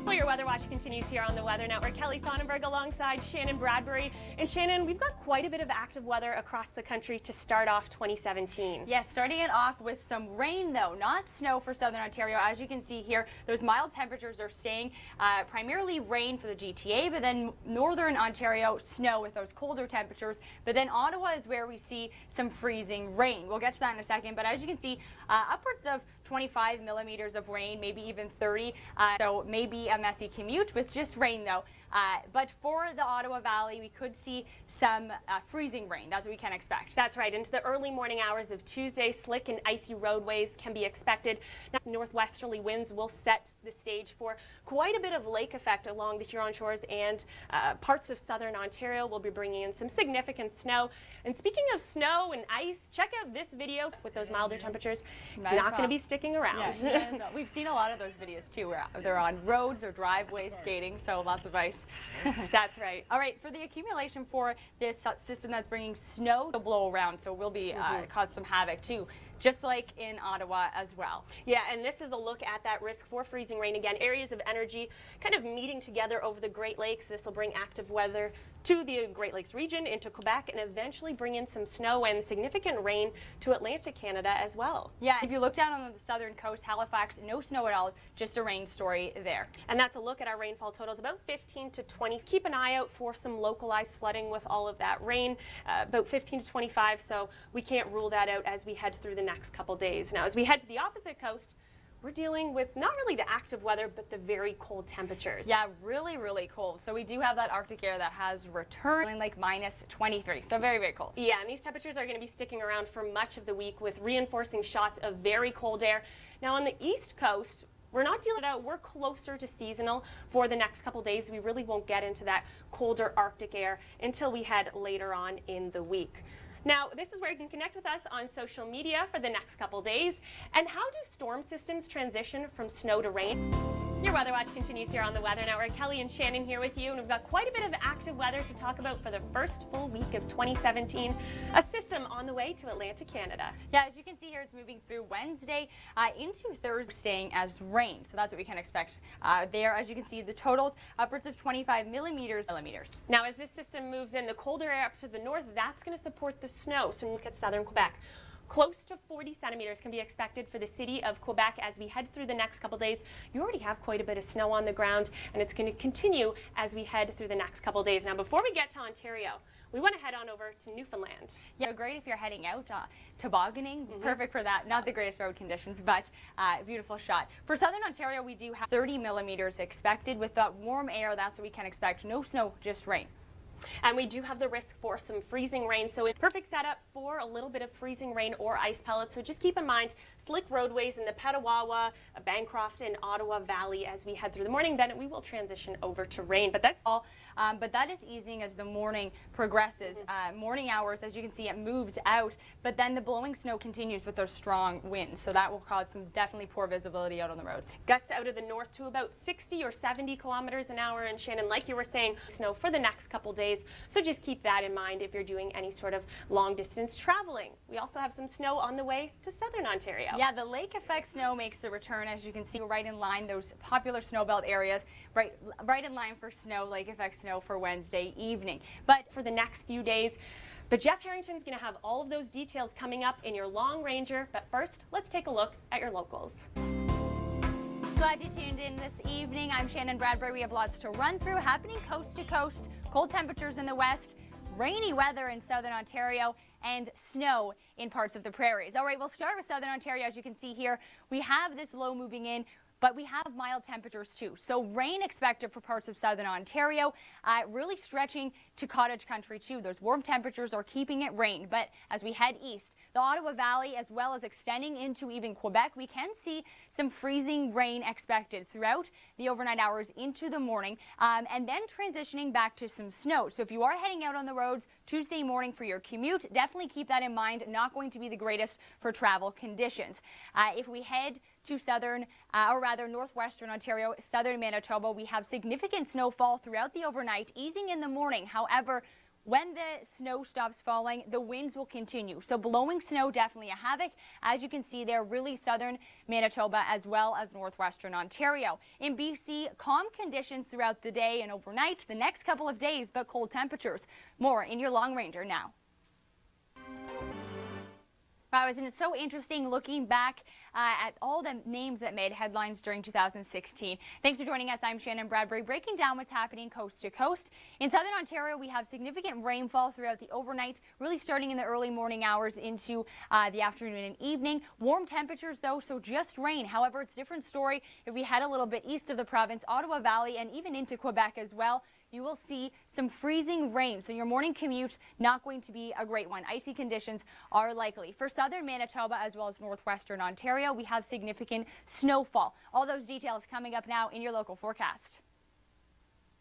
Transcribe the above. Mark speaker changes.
Speaker 1: Well, your Weather Watch continues here on the Weather Network. Kelly Sonnenberg alongside Shannon Bradbury. And Shannon, we've got quite a bit of active weather across the country to start off 2017.
Speaker 2: Yes, starting it off with some rain though, not snow for southern Ontario. As you can see here, those mild temperatures are staying. Primarily rain for the GTA, but then northern Ontario, snow with those colder temperatures. But then Ottawa is where we see some freezing rain. We'll get to that in a second, but as you can see, upwards of 25 millimeters of rain, maybe even 30. So maybe a messy commute with just rain though. But for the Ottawa Valley, we could see some freezing rain. That's what we can expect.
Speaker 1: That's right. Into the early morning hours of Tuesday, slick and icy roadways can be expected. Now, northwesterly winds will set the stage for quite a bit of lake effect along the Huron shores, and parts of southern Ontario will be bringing in some significant snow. And speaking of snow and ice, check out this video with those milder temperatures. It's not going to be sticking around.
Speaker 2: Yeah, we've seen a lot of those videos too, where they're on roads or driveways skating, so lots of ice.
Speaker 1: That's right.
Speaker 2: All right, for the accumulation for this system that's bringing snow to blow around, so we'll be cause some havoc too, just like in Ottawa as well.
Speaker 1: Yeah, and this is a look at that risk for freezing rain. Again, areas of energy kind of meeting together over the Great Lakes. This will bring active weather to the Great Lakes region, into Quebec, and eventually bring in some snow and significant rain to Atlantic Canada as well.
Speaker 2: Yeah, if you look down on the southern coast, Halifax, no snow at all, just a rain story there.
Speaker 1: And that's a look at our rainfall totals, about 15 to 20. Keep an eye out for some localized flooding with all of that rain, about 15 to 25, so we can't rule that out as we head through the next couple days. Now, as we head to the opposite coast, we're dealing with not really the active weather, but the very cold temperatures.
Speaker 2: Yeah, really, really cold. So we do have that Arctic air that has returned, like minus 23. So very, very cold.
Speaker 1: Yeah, and these temperatures are going to be sticking around for much of the week with reinforcing shots of very cold air. Now on the east coast, we're not dealing out. We're closer to seasonal for the next couple days. We really won't get into that colder Arctic air until we head later on in the week. Now, this is where you can connect with us on social media for the next couple days. And how do storm systems transition from snow to rain? Your Weather Watch continues here on the Weather Network. Kelly and Shannon here with you, and we've got quite a bit of active weather to talk about for the first full week of 2017. A system on the way to Atlantic Canada.
Speaker 2: Yeah, as you can see here, it's moving through Wednesday into Thursday, staying as rain. So that's what we can expect there. As you can see, the totals upwards of 25 millimeters.
Speaker 1: Now, as this system moves in, the colder air up to the north, that's going to support the snow. So look at southern Quebec. Close to 40 centimeters can be expected for the city of Quebec as we head through the next couple days. You already have quite a bit of snow on the ground, and it's going to continue as we head through the next couple days. Now, before we get to Ontario, we want to head on over to Newfoundland.
Speaker 2: Yeah, great if you're heading out tobogganing. Perfect for that. Not the greatest road conditions, but beautiful shot. For southern Ontario, we do have 30 millimeters expected with that warm air. That's what we can expect. No snow, just rain.
Speaker 1: And we do have the risk for some freezing rain, so it's perfect setup for a little bit of freezing rain or ice pellets. So just keep in mind slick roadways in the Petawawa, Bancroft, and Ottawa Valley as we head through the morning. Then we will transition over to rain. But that's all.
Speaker 2: But that is easing as the morning progresses. Morning hours, as you can see, it moves out, but then the blowing snow continues with those strong winds. So that will cause some definitely poor visibility out on the roads.
Speaker 1: Gusts out of the north to about 60 or 70 kilometers an hour. And Shannon, like you were saying, snow for the next couple days. So just keep that in mind if you're doing any sort of long distance traveling. We also have some snow on the way to southern Ontario.
Speaker 2: Yeah, the lake effect snow makes a return, as you can see right in line, those popular snowbelt areas, right in line for snow, lake effect snow for Wednesday evening. But
Speaker 1: for the next few days, Jeff Harrington's going to have all of those details coming up in your Long Ranger. But first, let's take a look at your locals.
Speaker 2: Glad you tuned in this evening. I'm Shannon Bradbury. We have lots to run through happening coast to coast. Cold temperatures in the west, rainy weather in southern Ontario, and snow in parts of the prairies. All right, we'll start with southern Ontario. As you can see here, we have this low moving in, but we have mild temperatures too. So rain expected for parts of southern Ontario, really stretching to cottage country too. Those warm temperatures are keeping it rain. But as we head east, the Ottawa Valley, as well as extending into even Quebec, we can see some freezing rain expected throughout the overnight hours into the morning, and then transitioning back to some snow. So if you are heading out on the roads Tuesday morning for your commute, definitely keep that in mind. Not going to be the greatest for travel conditions. If we head to southern, or rather northwestern Ontario, southern Manitoba, we have significant snowfall throughout the overnight, easing in the morning. However, when the snow stops falling, the winds will continue. So blowing snow, definitely a havoc. As you can see there, really southern Manitoba as well as northwestern Ontario. In BC, calm conditions throughout the day and overnight, the next couple of days, but cold temperatures. More in your Long Ranger now. Wow, isn't it so interesting looking back at all the names that made headlines during 2016? Thanks for joining us. I'm Shannon Bradbury, breaking down what's happening coast to coast. In southern Ontario, we have significant rainfall throughout the overnight, really starting in the early morning hours into the afternoon and evening. Warm temperatures, though, so just rain. However, it's a different story if we head a little bit east of the province, Ottawa Valley, and even into Quebec as well. You will see some freezing rain, so your morning commute not going to be a great one. Icy conditions are likely. For southern Manitoba as well as northwestern Ontario, we have significant snowfall. All those details coming up now in your local forecast.